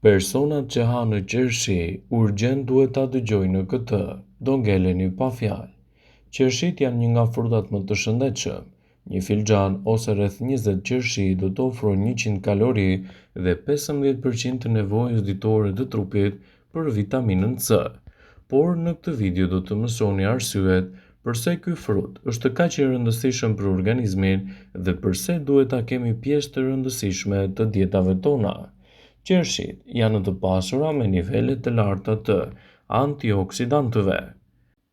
Personat që hanë qershi urgjent duhet ta dëgjojnë këtë, do ngeleni pa fjalë. Qershit janë një nga frutat më të shëndetshëm. Një filxhan ose rreth 20 qershi do të ofrojnë 100 kalori dhe 15% të nevojës ditore të trupit për vitaminën C. Por në këtë video do të mësoni arsyet pse ky frut është kaq i rëndësishëm për organizmin dhe pse duhet ta kemi pjesë të rëndësishme të dietave tona. Qershit janë të pasura me nivele të larta të antioksidantëve.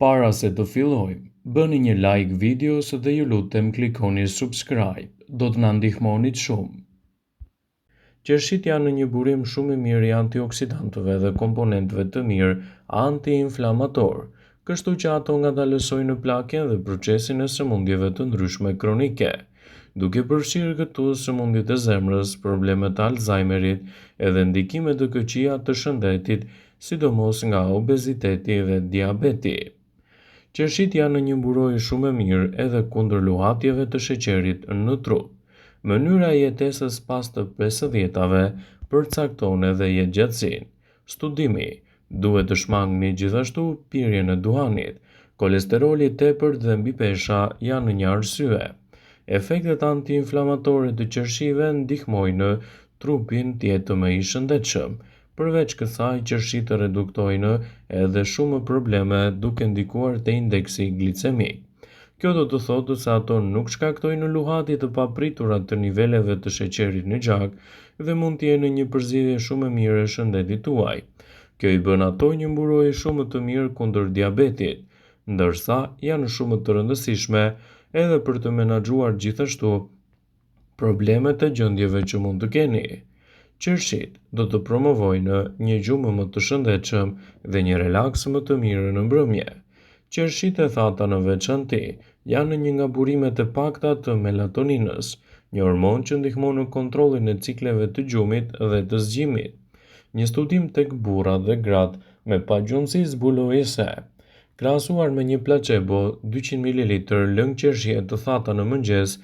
Para se të fillojmë, bëni një like videos dhe ju lutem klikoni subscribe, do të na ndihmonit shumë. Qershit janë një burim shumë i mirë i antioksidantëve dhe komponentëve të mirë antiinflamator, kështu që ato ngadalësojnë plakjen dhe procesin e sëmundjeve të ndryshme kronike, duke përfshirë këtu sëmundjet e zemrës, problemet e Alzheimerit edhe ndikimet të këqija të shëndetit, sidomos nga obeziteti dhe diabeti. Qershit janë një mburojë shumë e mirë edhe kundër luhatjeve të sheqerit në trup. Mënyra e jetesës pas të 50-tave përcakton edhe jetëgjatësinë. Studimi: duhet të shmangni gjithashtu pirjen e duhanit. Kolesteroli i tepërt dhe mbipesha janë një arsye. Efektet antiinflamatore të qershive ndihmojnë trupin të jetë më i shëndetshëm. Përveç kësaj, qershit reduktojnë edhe shumë probleme duke ndikuar te indeksi glicemik. Kjo do të thotë se ato nuk shkaktojnë luhatje të papritura të niveleve të sheqerit në gjak dhe mund të jenë një përzierje shumë e mirë e shëndetit tuaj. Kjo i bën ato një mburojë shumë të mirë kundër diabetit, ndërsa janë shumë të rëndësishme edhe për të menaxhuar gjithashtu problemet e gjendjeve që mund të keni. Qershit do të promovojnë një gjumë më të shëndetshëm dhe një relaks më të mirë në mbrëmje. Qershit e thata në veçanti janë një nga burimet e pakta të melatoninës, një hormon që ndihmon në kontrollin e cikleve të gjumit dhe të zgjimit. Një studim tek burrat dhe gratë me pagjundësi zbuloi se krahasuar me një placebo, 200 ml lëng qershie të thata në mëngjes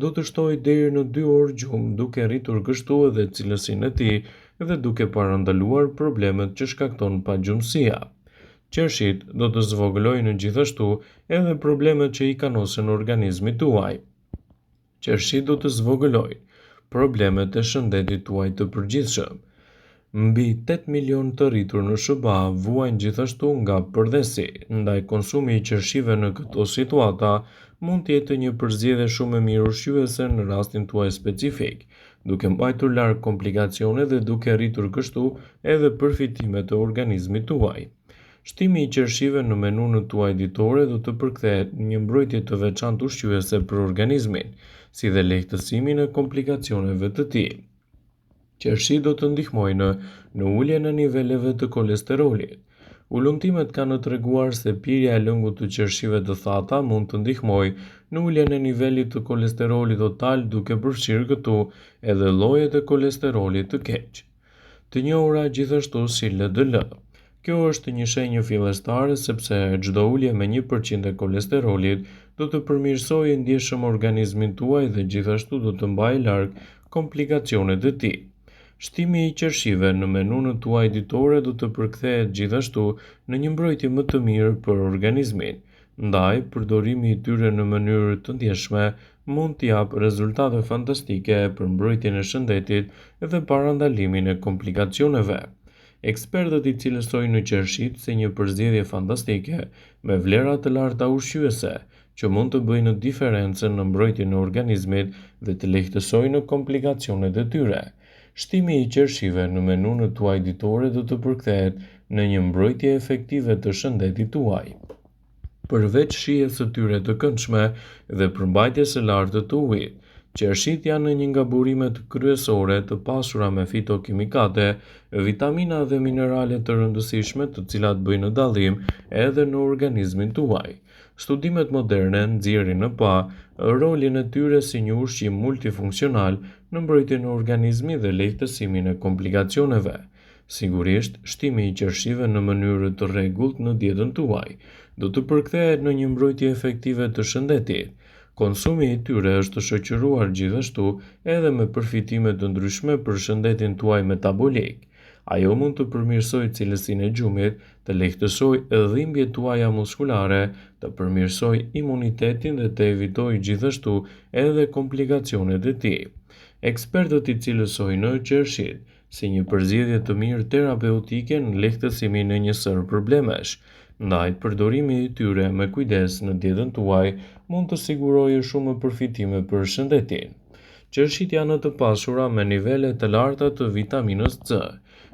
do të shtojë deri në 2 orë gjumë, duke rritur kështu edhe cilësinë e tij dhe duke parandaluar problemet që shkakton pagjundësia. Qershit do të zvogëlojnë gjithashtu edhe problemet që i kanosen organizmit tuaj. Qershit do të zvogëlojnë problemet e shëndetit tuaj të përgjithshëm. Mbi 8 milion të rritur në SBA vuajnë gjithashtu nga përdhesi, ndaj konsumi i qershive në këto situata mund të jetë një përzgjedhje shumë e mirë ushqyese në rastin tuaj specifik, duke mbajtur larg komplikacione dhe duke rritur kështu edhe përfitimet e organizmit tuaj. Shtimi i qershive në menun tuaj ditore do të përkthehet në një mbrojtje të veçantë ushqyese për organizmin, si dhe lehtësimin e komplikacioneve të tij. Qershit do të ndihmojnë në uljen e niveleve të kolesterolit. Ullumtimet kanë treguar se pirja e lëngut të qershive të thata mund të ndihmojë në uljen e nivelit të kolesterolit total, duke përfshirë këtu edhe llojet e kolesterolit të keq, të njohura gjithashtu si LDL. Kjo është një shenjë fillestare sepse çdo ulje me 1% e kolesterolit do të përmirësojë ndjeshëm organizmin tuaj dhe gjithashtu do të mbajë larg komplikacionet e tij. Shtimi i qershive në menun tuaj ditore do të përkthehet gjithashtu në një mbrojtje më të mirë për organizmin. Ndaj, përdorimi i tyre në mënyrë të ndjeshme mund të japë rezultate fantastike për mbrojtjen e shëndetit dhe parandalimin e komplikacioneve. Ekspertët i cilësojnë qershit si një përzgjedhje fantastike me vlera të larta ushqyese, që mund të bëjnë diferencën në mbrojtjen e organizmit dhe të lehtësojnë komplikacionet e tyre. Shtimi i qershive në menun tuaj ditore do të përkthehet në një mbrojtje efektive të shëndetit tuaj. Përveç shijes së tyre të këndshme dhe përmbajtjes së lartë të ujit, qershit janë një nga burimet kryesore të pasura me fitokimikate, vitamina dhe minerale të rëndësishme të cilat bëjnë dallim edhe në organizmin tuaj. Studimet moderne nxjerrin në pa rolin e tyre si një ushqim multifunksional në mbrojtjen e organizmit dhe lehtësimin e komplikacioneve. Sigurisht, shtimi i qershive në mënyrë të rregullt në dietën tuaj do të përkthehet në një mbrojtje efektive të shëndetit. Konsumi i tyre është shoqëruar gjithashtu edhe me përfitime të ndryshme për shëndetin tuaj metabolik. Ajo mund të përmirësojë cilësinë e gjumit, të lehtësojë dhimbjet tuaja muskulare, të përmirësojë imunitetin dhe të evitojë gjithashtu edhe komplikacionet e tij. Ekspertët i cilësojnë qershit si një përzgjedhje të mirë terapeutike në lehtësimin e një sër problemesh. Ndaj, përdorimi i tyre me kujdes në dietën tuaj mund të sigurojë shumë përfitime për shëndetin. Qershit janë të pasura me nivele të larta të vitaminës C.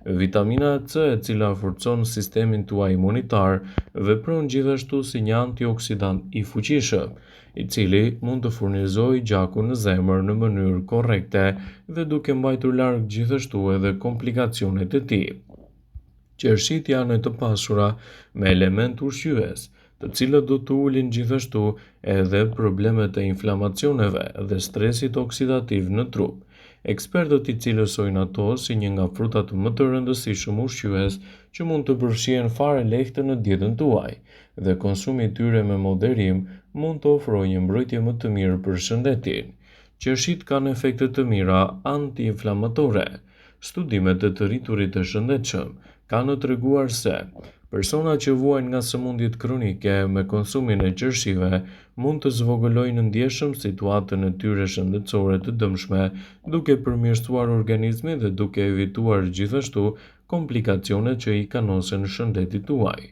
Vitamina C, e cila forcon sistemin tuaj imunitar, vepron gjithashtu si një antioksidant i fuqishëm, i cili mund të furnizojë gjakun në zemër në mënyrë korrekte dhe duke mbajtur larg gjithashtu edhe komplikacionet e tij. Qershit janë të pasura me element ushqyes, të cilët do të ulin gjithashtu edhe problemet e inflamacioneve dhe stresit oksidativ në trup. Ekspertët i cilësojnë ato si një nga frutat më të rëndësishëm ushqyes që mund të përfshihen fare lehtë në dietën tuaj, dhe konsumi i tyre me moderim mund të ofrojë një mbrojtje më të mirë për shëndetin. Qershit kanë efekte të mira anti-inflamatore. Studimet e të rriturit të shëndetshëm kanë treguar se persona që vuajnë nga sëmundjet kronike me konsumin e qershive mund të zvogëlojnë ndjeshëm situatën e tyre shëndetësore të dëmshme, duke përmirësuar organizmin dhe duke evituar gjithashtu komplikacionet që i kanosen shëndetit tuaj.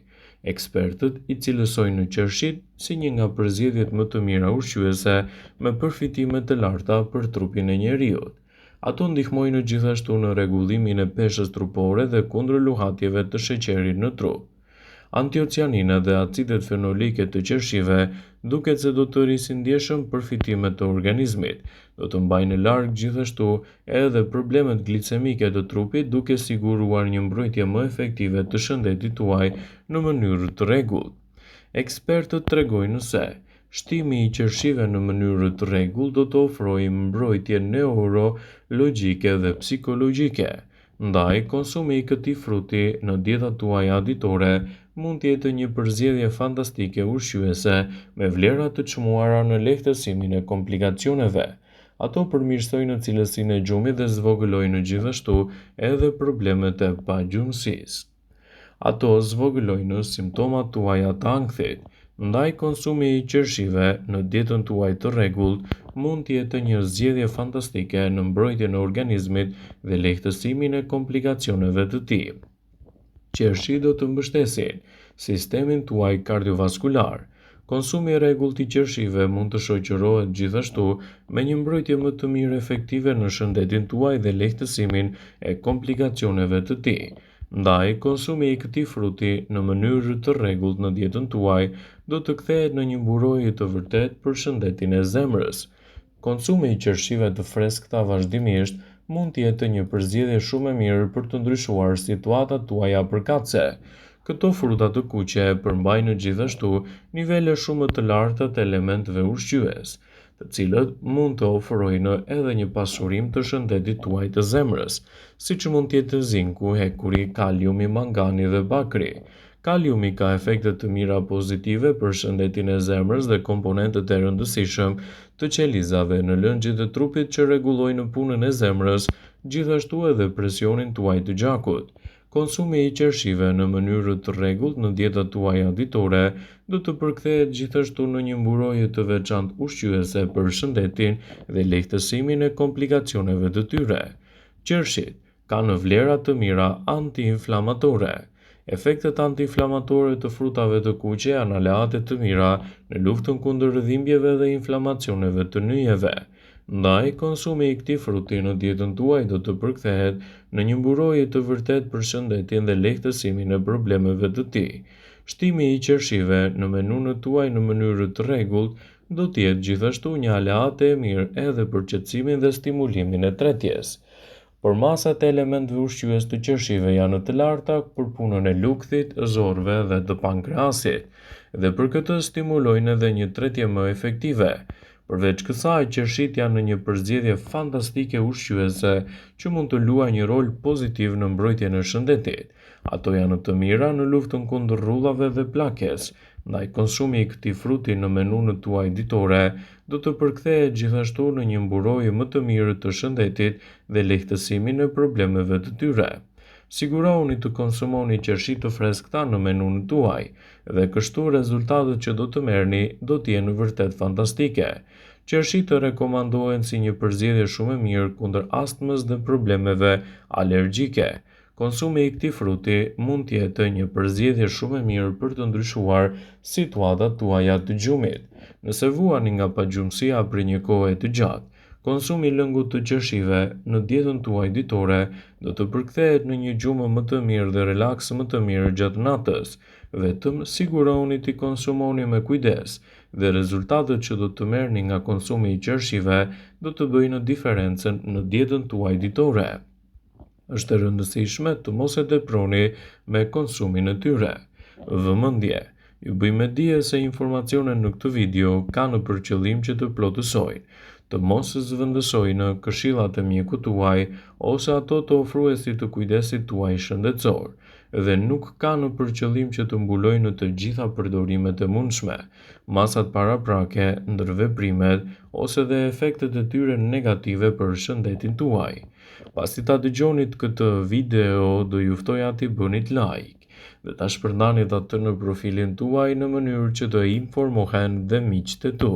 Ekspertët i cilësojnë qershit si një nga përzgjedhjet më të mira ushqyese me përfitime të larta për trupin e njeriut. Ato ndihmojnë gjithashtu në rregullimin e peshës trupore dhe kundër luhatjeve të sheqerit në trup. Antocianinet dhe acidet fenolike të qershive duket se do të rrisin ndjeshëm përfitimet të organizmit, do të mbajnë larg gjithashtu edhe problemet glicemike të trupit, duke siguruar një mbrojtje më efektive të shëndetit tuaj në mënyrë të rregullt. Ekspertët tregojnë se shtimi i qershive në mënyrë të rregullt do të ofrojë mbrojtje neurologjike dhe psikologjike. Ndaj, konsumi i këtij fruti në dietat tuaja ditore mund të jetë një përzgjedhje fantastike ushqyese me vlera të çmuara në lehtësimin e komplikacioneve. Ato përmirësojnë cilësinë e gjumit dhe zvogëlojnë gjithashtu edhe problemet e pagjumësisë. Ato zvogëlojnë simptomat tuaja të ankthit. Ndaj, konsumi i qershive në dietën tuaj të rregullt mund të jetë një zgjedhje fantastike në mbrojtjen e organizmit dhe lehtësimin e komplikacioneve të tij. Qershi do të mbështesin sistemin tuaj kardiovaskular. Konsumi i rregullt i qershive mund të shoqërohet gjithashtu me një mbrojtje më të mirë efektive në shëndetin tuaj dhe lehtësimin e komplikacioneve të tij. Ndaj, konsumi i këtij fruti në mënyrë të rregullt në dietën tuaj do të kthehet në një mburojë të vërtetë për shëndetin e zemrës. Konsumi i qershive të freskëta vazhdimisht mund të jetë një përzgjedhje shumë e mirë për të ndryshuar situatat tuaja përkatëse. Këto fruta të kuqe përmbajnë gjithashtu nivele shumë të larta të elementeve ushqyes, të cilët mund të ofrojnë edhe një pasurim të shëndetit tuaj të zemrës, siç mund të jetë zinku, hekuri, kaliumi, mangani dhe bakri. Kaliumi ka efekte të mira pozitive për shëndetin e zemrës dhe komponentët e rëndësishëm të qelizave në lëngjit e trupit që rregullojnë punën e zemrës, gjithashtu edhe presionin tuaj të gjakut. Konsumi i qershive në mënyrë të rregullt në dietat tuaja ditore do të përkthehet gjithashtu në një mburojë të veçantë ushqyese për shëndetin dhe lehtësimin e komplikacioneve të tyre. Qershit kanë vlera të mira anti-inflamatore. Efektet anti-inflamatore të frutave të kuqe janë aleate të mira në luftën kundër dhimbjeve dhe inflamacioneve të nyjeve. Ndaj, konsumi i këtij fruti në dietën tuaj do të përkthehet në një mburojë të vërtetë për shëndetin dhe lehtësimin e problemeve të tij. Shtimi i qershive në menun tuaj në mënyrë të rregullt do të jetë gjithashtu një aleate e mirë edhe për qetësimin dhe stimulimin e tretjes. Por masat e elementeve ushqyes të qershive janë të larta për punën e lukthit, zorrëve dhe të pankreasit, dhe për këtë stimulojnë edhe një tretje më efektive. Përveç kësaj, qershit janë një përzgjedhje fantastike ushqyese që mund të luajë një rol pozitiv në mbrojtjen e shëndetit. Ato janë të mira në luftën kundër rrullave dhe plakes. Ndaj, konsumi i këtij fruti në menun tuaj ditore do të përkthehet gjithashtu në një mburojë më të mirë të shëndetit dhe lehtësimin e problemeve të tyre. Sigurohuni të konsumoni qershi të freskëta në menun tuaj dhe kështu rezultatet që do të merrni do të jenë vërtet fantastike. Qershit të rekomandohen si një përzgjedhje shumë e mirë kundër astmës dhe problemeve alergjike. Konsumi i këtij fruti mund të jetë një përzgjedhje shumë e mirë për të ndryshuar situatat tuaja të gjumit. Nëse vuani nga pagjumësia për një kohë të gjatë, konsumi i lëngut të qershive në dietën tuaj ditore do të përkthehet në një gjumë më të mirë dhe relaks më të mirë gjatë natës. Vetëm sigurohuni t'i konsumoni me kujdes dhe rezultatet që do të merrni nga konsumi i qershive do të bëjnë diferencën në dietën tuaj ditore. Është e rëndësishme të mos e teproni me konsumin e tyre. Vëmendje. Ju bëjmë dije se informacionet në këtë video kanë për qëllim që të plotësojnë, të mos zëvendësojnë këshillat e mjekut tuaj ose ato të ofruesit të kujdesit tuaj shëndetësor, dhe nuk kanë për qëllim që të mbulojnë të gjitha përdorimet e mundshme, masat paraprake ndër veprimet ose dhe efektet e tyre negative për shëndetin tuaj. Pasi ta dëgjonit këtë video, do ju ftoja t'i bënit like dhe ta shpërndanit atë në profilin tuaj në mënyrë që të informohen dhe miqtë e tu.